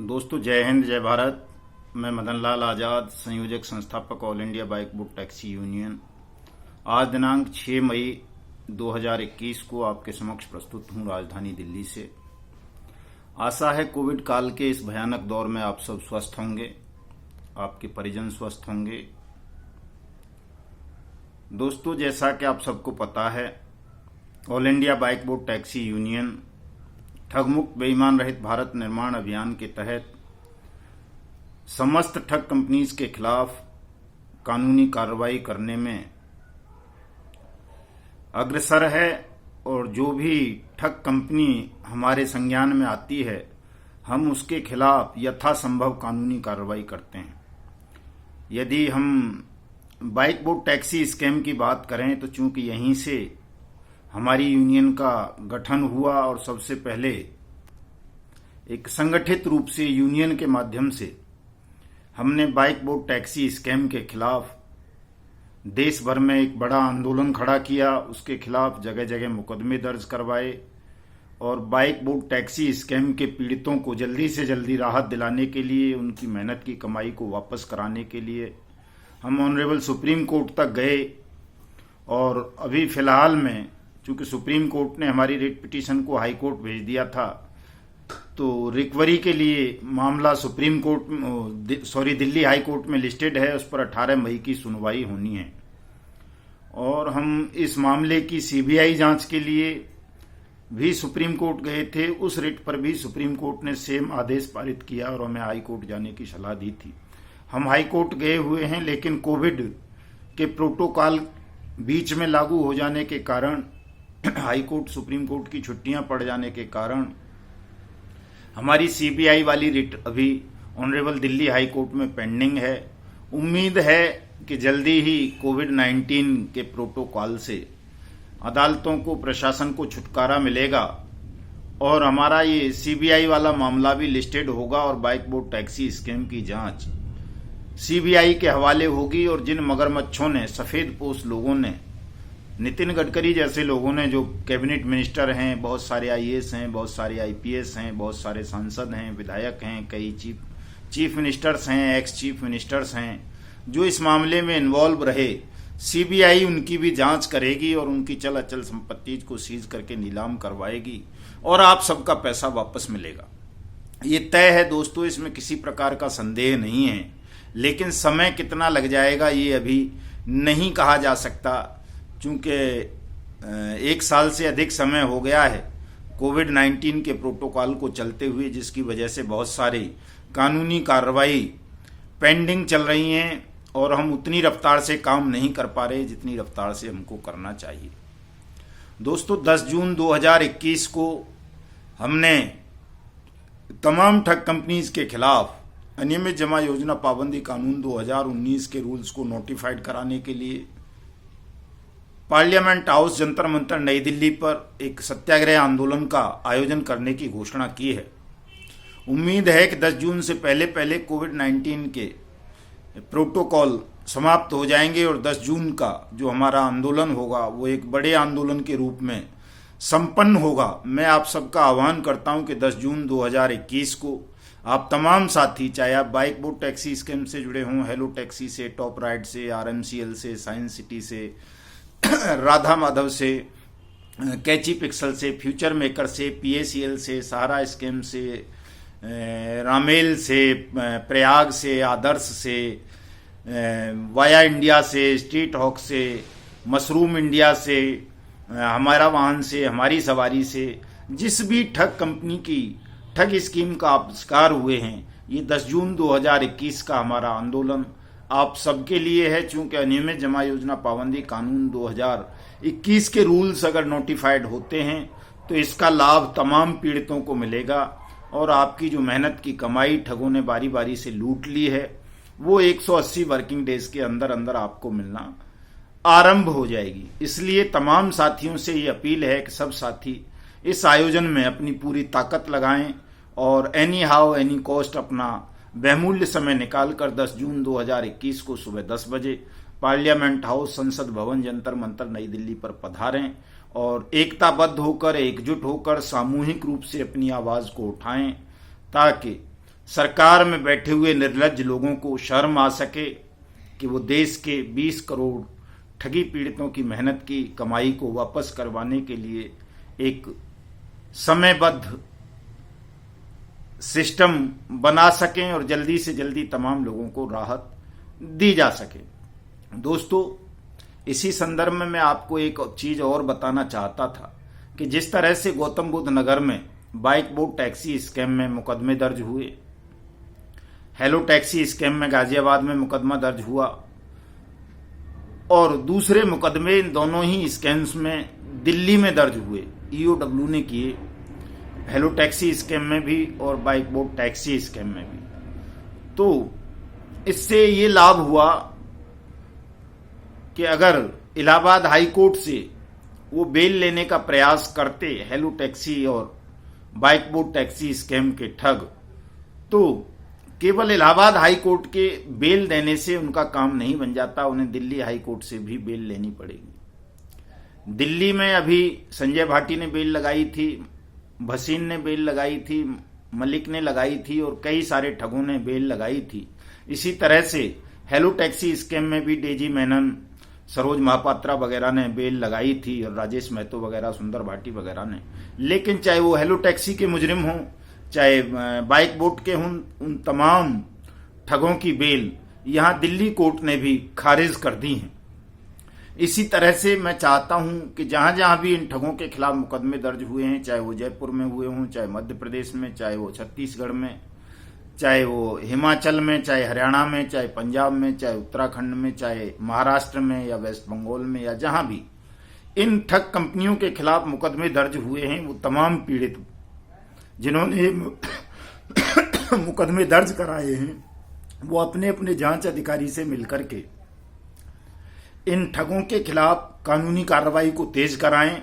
दोस्तों, जय हिंद, जय भारत। मैं मदन लाल आज़ाद, संयोजक संस्थापक all India bike book taxi union. आज दिनांक 6 मई 2021 को आपके समक्ष प्रस्तुत हूं राजधानी दिल्ली से। आशा है कोविड काल के इस भयानक दौर में आप सब स्वस्थ होंगे, आपके परिजन स्वस्थ होंगे। दोस्तों, जैसा कि आप सबको पता है, all India bike book taxi union ठगमुक्त बेईमान रहित भारत निर्माण अभियान के तहत समस्त ठग कंपनीज के खिलाफ कानूनी कार्रवाई करने में अग्रसर है और जो भी ठग कंपनी हमारे संज्ञान में आती है, हम उसके खिलाफ यथासंभव कानूनी कार्रवाई करते हैं। यदि हम बाइक बुक टैक्सी स्कैम की बात करें तो चूंकि यहीं से हमारी यूनियन का गठन हुआ और सबसे पहले एक संगठित रूप से यूनियन के माध्यम से हमने बाइक बुक टैक्सी स्कैम के खिलाफ देश भर में एक बड़ा आंदोलन खड़ा किया। उसके खिलाफ जगह जगह मुकदमे दर्ज करवाए और बाइक बुक टैक्सी स्कैम के पीड़ितों को जल्दी से जल्दी राहत दिलाने के लिए, उनकी मेहनत की कमाई को वापस कराने के लिए हम ऑनरेबल सुप्रीम कोर्ट तक गए। और अभी फिलहाल में चूंकि सुप्रीम कोर्ट ने हमारी रिट पिटीशन को हाई कोर्ट भेज दिया था, तो रिकवरी के लिए मामला दिल्ली हाई कोर्ट में लिस्टेड है। उस पर 18 मई की सुनवाई होनी है और हम इस मामले की सीबीआई जांच के लिए भी सुप्रीम कोर्ट गए थे। उस रिट पर भी सुप्रीम कोर्ट ने सेम आदेश पारित किया और हमें हाई कोर्ट जाने की सलाह दी थी। हम हाई कोर्ट गए हुए हैं, लेकिन कोविड के प्रोटोकॉल बीच में लागू हो जाने के कारण, हाई कोर्ट सुप्रीम कोर्ट की छुट्टियां पड़ जाने के कारण हमारी सीबीआई वाली रिट अभी ऑनरेबल दिल्ली हाई कोर्ट में पेंडिंग है। उम्मीद है कि जल्दी ही कोविड-19 के प्रोटोकॉल से अदालतों को, प्रशासन को छुटकारा मिलेगा और हमारा ये सीबीआई वाला मामला भी लिस्टेड होगा और बाइक बुक टैक्सी स्कैम की जांच सीबीआई के हवाले होगी। और जिन मगरमच्छों ने, सफेद पोश लोगों ने, नितिन गडकरी जैसे लोगों ने, जो कैबिनेट मिनिस्टर हैं, बहुत सारे आईएएस हैं, बहुत सारे आईपीएस हैं, बहुत सारे सांसद हैं, विधायक हैं, कई चीफ मिनिस्टर्स हैं, एक्स चीफ मिनिस्टर्स हैं, जो इस मामले में इन्वॉल्व रहे, सीबीआई उनकी भी जांच करेगी और उनकी चल अचल संपत्ति को सीज करके नीलाम करवाएगी और आप सबका पैसा वापस मिलेगा। ये तय है दोस्तों, इसमें किसी प्रकार का संदेह नहीं है। लेकिन समय कितना लग जाएगा ये अभी नहीं कहा जा सकता, चूंकि 1 साल से अधिक समय हो गया है कोविड-19 के प्रोटोकॉल को चलते हुए, जिसकी वजह से बहुत सारी कानूनी कार्रवाई पेंडिंग चल रही हैं और हम उतनी रफ्तार से काम नहीं कर पा रहे जितनी रफ्तार से हमको करना चाहिए। दोस्तों, 10 जून 2021 को हमने तमाम ठग कंपनीज के खिलाफ अनियमित जमा योजना पाबंदी कानून 2019 के रूल्स को नोटिफाइड कराने के लिए पार्लियामेंट हाउस, जंतर मंतर, नई दिल्ली पर एक सत्याग्रह आंदोलन का आयोजन करने की घोषणा की है। उम्मीद है कि 10 जून से पहले पहले कोविड-19 के प्रोटोकॉल समाप्त हो जाएंगे और 10 जून का जो हमारा आंदोलन होगा वो एक बड़े आंदोलन के रूप में संपन्न होगा। मैं आप सबका आह्वान करता हूं कि 10 जून 2021 को आप तमाम साथी, चाहे आप बाइक बुक टैक्सी स्कीम से जुड़े हों, हेलो टैक्सी से, टॉप राइड से, आरएमसीएल से, साइंस सिटी से, राधा माधव से, कैची पिक्सल से, फ्यूचर मेकर से, पीएसीएल से, सहारा स्कीम से, रामेल से, प्रयाग से, आदर्श से, वाया इंडिया से, स्ट्रीट हॉक से, मशरूम इंडिया से, हमारा वाहन से, हमारी सवारी से, जिस भी ठग कंपनी की ठग स्कीम का आविष्कार हुए हैं, ये 10 जून 2021 का हमारा आंदोलन आप सबके लिए है। चूंकि अनियमित जमा योजना पाबंदी कानून 2021 के रूल्स अगर नोटिफाइड होते हैं तो इसका लाभ तमाम पीड़ितों को मिलेगा और आपकी जो मेहनत की कमाई ठगों ने बारी बारी से लूट ली है, वो 180 वर्किंग डेज के अंदर अंदर आपको मिलना आरंभ हो जाएगी। इसलिए तमाम साथियों से ये अपील है कि सब साथी इस आयोजन में अपनी पूरी ताकत लगाएं और एनी हाउ एनी कॉस्ट अपना बहुमूल्य समय निकालकर 10 जून 2021 को सुबह 10 बजे पार्लियामेंट हाउस, संसद भवन, जंतर मंतर, नई दिल्ली पर पधारें और एकताबद्ध होकर, एकजुट होकर सामूहिक रूप से अपनी आवाज को उठाएं ताकि सरकार में बैठे हुए निर्लज्ज लोगों को शर्म आ सके कि वो देश के 20 करोड़ ठगी पीड़ितों की मेहनत की कमाई को वापस करवाने के लिए एक समयबद्ध सिस्टम बना सकें और जल्दी से जल्दी तमाम लोगों को राहत दी जा सके। दोस्तों, इसी संदर्भ में मैं आपको एक चीज और बताना चाहता था कि जिस तरह से गौतम बुद्ध नगर में बाइक बोट टैक्सी स्कैम में मुकदमे दर्ज हुए, हेलो टैक्सी स्कैम में गाजियाबाद में मुकदमा दर्ज हुआ और दूसरे मुकदमे इन दोनों ही स्कैम्स में दिल्ली में दर्ज हुए, ईओडब्ल्यू ने किए, हेलो टैक्सी स्कैम में भी और बाइक बोट टैक्सी स्कैम में भी। तो इससे ये लाभ हुआ कि अगर इलाहाबाद हाई कोर्ट से वो बेल लेने का प्रयास करते हेलो टैक्सी और बाइक बोट टैक्सी स्कैम के ठग, तो केवल इलाहाबाद हाई कोर्ट के बेल देने से उनका काम नहीं बन जाता, उन्हें दिल्ली हाई कोर्ट से भी बेल लेनी पड़ेगी। दिल्ली में अभी संजय भाटी ने बेल लगाई थी, भसीन ने बेल लगाई थी, मलिक ने लगाई थी और कई सारे ठगों ने बेल लगाई थी। इसी तरह से हेलो टैक्सी स्कैम में भी डेजी मेनन, सरोज महापात्रा वगैरह ने बेल लगाई थी और राजेश महतो वगैरह, सुंदर भाटी वगैरह ने। लेकिन चाहे वो हेलो टैक्सी के मुजरिम हों, चाहे बाइक बोट के हों, उन तमाम ठगों की बेल यहां दिल्ली कोर्ट ने भी खारिज कर दी है। इसी तरह से मैं चाहता हूं कि जहां जहां भी इन ठगों के खिलाफ मुकदमे दर्ज हुए हैं, चाहे वो जयपुर में हुए हों, चाहे मध्य प्रदेश में, चाहे वो छत्तीसगढ़ में, चाहे वो हिमाचल में, चाहे हरियाणा में, चाहे पंजाब में, चाहे उत्तराखंड में, चाहे महाराष्ट्र में या वेस्ट बंगाल में, या जहां भी इन ठग कंपनियों के खिलाफ मुकदमे दर्ज हुए हैं, वो तमाम पीड़ित जिन्होंने मुकदमे दर्ज कराए हैं, वो अपने अपने जांच अधिकारी से मिलकर के इन ठगों के खिलाफ कानूनी कार्रवाई को तेज कराएं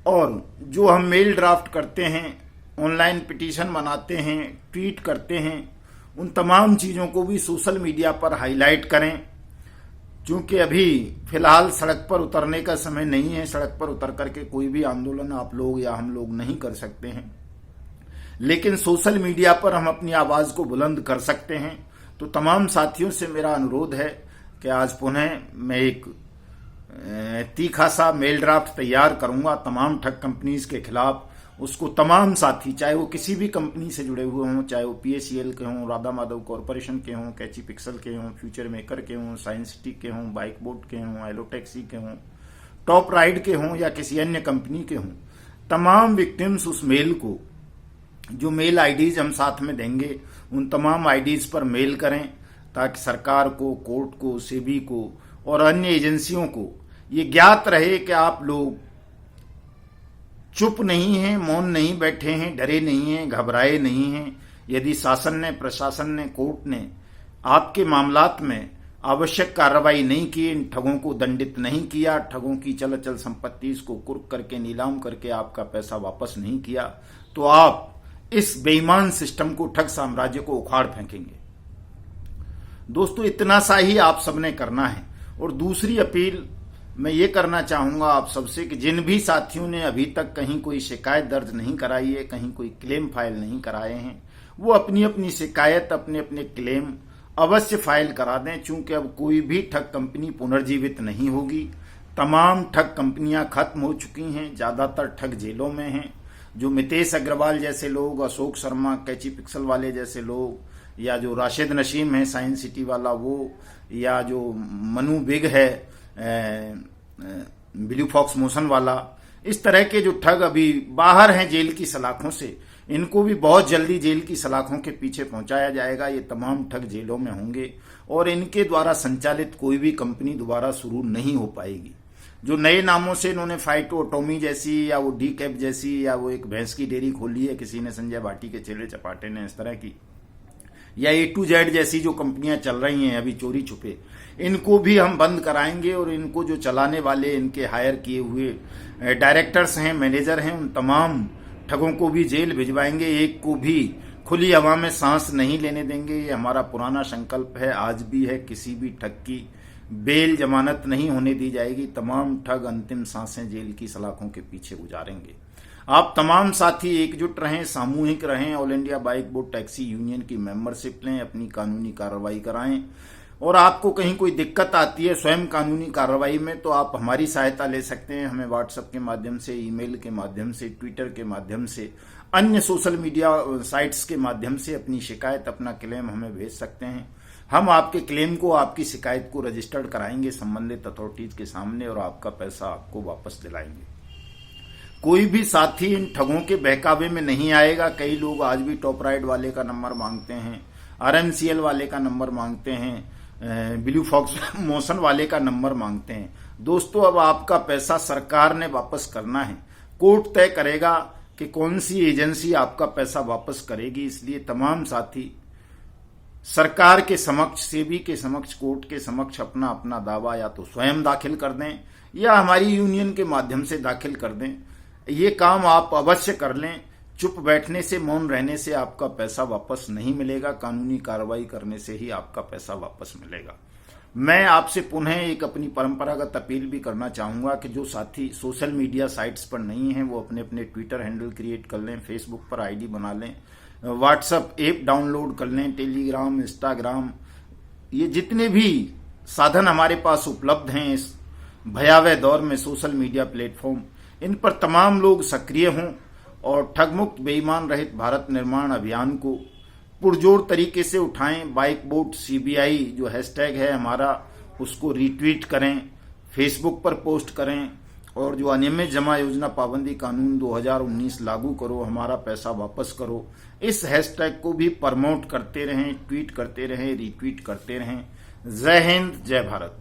और जो हम मेल ड्राफ्ट करते हैं, ऑनलाइन पिटीशन बनाते हैं, ट्वीट करते हैं, उन तमाम चीजों को भी सोशल मीडिया पर हाईलाइट करें। क्योंकि अभी फिलहाल सड़क पर उतरने का समय नहीं है, सड़क पर उतर करके कोई भी आंदोलन आप लोग या हम लोग नहीं कर सकते हैं, लेकिन सोशल मीडिया पर हम अपनी आवाज को बुलंद कर सकते हैं। तो तमाम साथियों से मेरा अनुरोध है कि आज पुनः मैं एक तीखा सा मेल ड्राफ्ट तैयार करूंगा तमाम ठग कंपनीज के खिलाफ। उसको तमाम साथी, चाहे वो किसी भी कंपनी से जुड़े हुए हों, चाहे वो PACL के हों, राधा माधव कॉरपोरेशन के हों, कैची पिक्सल के हों, फ्यूचर मेकर के हों, साइंस सिटी के हों, बाइक बोट के हों, हेलो टैक्सी के हों, टॉप राइड के हों या किसी अन्य कंपनी के हों, तमाम विक्टिम्स उस मेल को, जो मेल आईडीज हम साथ में देंगे, उन तमाम आईडीज पर मेल करें ताकि सरकार को, कोर्ट को, सेबी को और अन्य एजेंसियों को ये ज्ञात रहे कि आप लोग चुप नहीं हैं, मौन नहीं बैठे हैं, डरे नहीं हैं, घबराए नहीं हैं। यदि शासन ने, प्रशासन ने, कोर्ट ने आपके मामलात में आवश्यक कार्रवाई नहीं की, इन ठगों को दंडित नहीं किया, ठगों की चल अचल संपत्ति को कुर्क करके, नीलाम करके आपका पैसा वापस नहीं किया, तो आप इस बेईमान सिस्टम को, ठग साम्राज्य को उखाड़ फेंकेंगे। दोस्तों, इतना सा ही आप सबने करना है। और दूसरी अपील मैं ये करना चाहूंगा आप सबसे कि जिन भी साथियों ने अभी तक कहीं कोई शिकायत दर्ज नहीं कराई है, कहीं कोई क्लेम फाइल नहीं कराए हैं, वो अपनी अपनी शिकायत, अपने अपने क्लेम अवश्य फाइल करा दें। चूंकि अब कोई भी ठग कंपनी पुनर्जीवित नहीं होगी। तमाम ठग कंपनियां खत्म हो चुकी हैं, ज्यादातर ठग जेलों में हैं। जो मितेश अग्रवाल जैसे लोग, अशोक शर्मा कैची पिक्सल वाले जैसे लोग, या जो राशिद नशीम है साइंस सिटी वाला वो, या जो मनु बिग है ब्लू फॉक्स मोशन वाला, इस तरह के जो ठग अभी बाहर हैं जेल की सलाखों से, इनको भी बहुत जल्दी जेल की सलाखों के पीछे पहुंचाया जाएगा। ये तमाम ठग जेलों में होंगे और इनके द्वारा संचालित कोई भी कंपनी दोबारा शुरू नहीं हो पाएगी। जो नए नामों से इन्होंने फाइटो एटॉमी जैसी, या वो डी कैप जैसी, या वो एक भैंस की डेयरी खोली है किसी ने, संजय भाटी के चेले चपाटे ने, इस तरह की, या A to Z जैसी जो कंपनियां चल रही हैं अभी चोरी छुपे, इनको भी हम बंद कराएंगे। और इनको जो चलाने वाले, इनके हायर किए हुए डायरेक्टर्स हैं, मैनेजर हैं, उन तमाम ठगों को भी जेल भिजवाएंगे। एक को भी खुली हवा में सांस नहीं लेने देंगे। ये हमारा पुराना संकल्प है, आज भी है। किसी भी ठग की बेल जमानत नहीं होने दी जाएगी। तमाम ठग अंतिम सांसें जेल की सलाखों के पीछे गुजारेंगे। आप तमाम साथी एकजुट रहें, सामूहिक रहें, all India bike boat taxi union की मेंबरशिप लें, अपनी कानूनी कार्रवाई कराएं। और आपको कहीं कोई दिक्कत आती है स्वयं कानूनी कार्रवाई में, तो आप हमारी सहायता ले सकते हैं। हमें व्हाट्सएप के माध्यम से, ईमेल के माध्यम से, ट्विटर के माध्यम से, अन्य सोशल मीडिया साइट्स के माध्यम से अपनी शिकायत, अपना क्लेम हमें भेज सकते हैं। हम आपके क्लेम को, आपकी शिकायत को रजिस्टर्ड कराएंगे संबंधित अथॉरिटीज के सामने और आपका पैसा आपको वापस दिलाएंगे। कोई भी साथी इन ठगों के बहकावे में नहीं आएगा। कई लोग आज भी टॉप राइड वाले का नंबर मांगते हैं, RMCL वाले का नंबर मांगते हैं, ब्लू फॉक्स मोशन वाले का नंबर मांगते हैं। दोस्तों, अब आपका पैसा सरकार ने वापस करना है। कोर्ट तय करेगा कि कौन सी एजेंसी आपका पैसा वापस करेगी। इसलिए तमाम साथी सरकार के समक्ष, सेबी के समक्ष, कोर्ट के समक्ष अपना अपना दावा या तो स्वयं दाखिल कर दें या हमारी यूनियन के माध्यम से दाखिल कर दें। ये काम आप अवश्य कर लें। चुप बैठने से, मौन रहने से आपका पैसा वापस नहीं मिलेगा। कानूनी कार्रवाई करने से ही आपका पैसा वापस मिलेगा। मैं आपसे पुनः एक अपनी परंपरागत अपील भी करना चाहूंगा कि जो साथी सोशल मीडिया साइट्स पर नहीं हैं वो अपने अपने ट्विटर हैंडल क्रिएट कर लें, फेसबुक पर आईडी बना लें, व्हाट्सएप ऐप डाउनलोड कर लें, टेलीग्राम, इंस्टाग्राम, ये जितने भी साधन हमारे पास उपलब्ध हैं इस भयावह दौर में, सोशल मीडिया प्लेटफॉर्म, इन पर तमाम लोग सक्रिय हों और ठगमुक्त बेईमान रहित भारत निर्माण अभियान को पुरजोर तरीके से उठाएं। बाइक बोट CBI जो हैशटैग है हमारा, उसको रीट्वीट करें, फेसबुक पर पोस्ट करें और जो अनियमित जमा योजना पाबंदी कानून 2019 लागू करो, हमारा पैसा वापस करो, इस हैशटैग को भी प्रमोट करते रहें, ट्वीट करते रहें, रीट्वीट करते रहें। जय हिंद, जय भारत।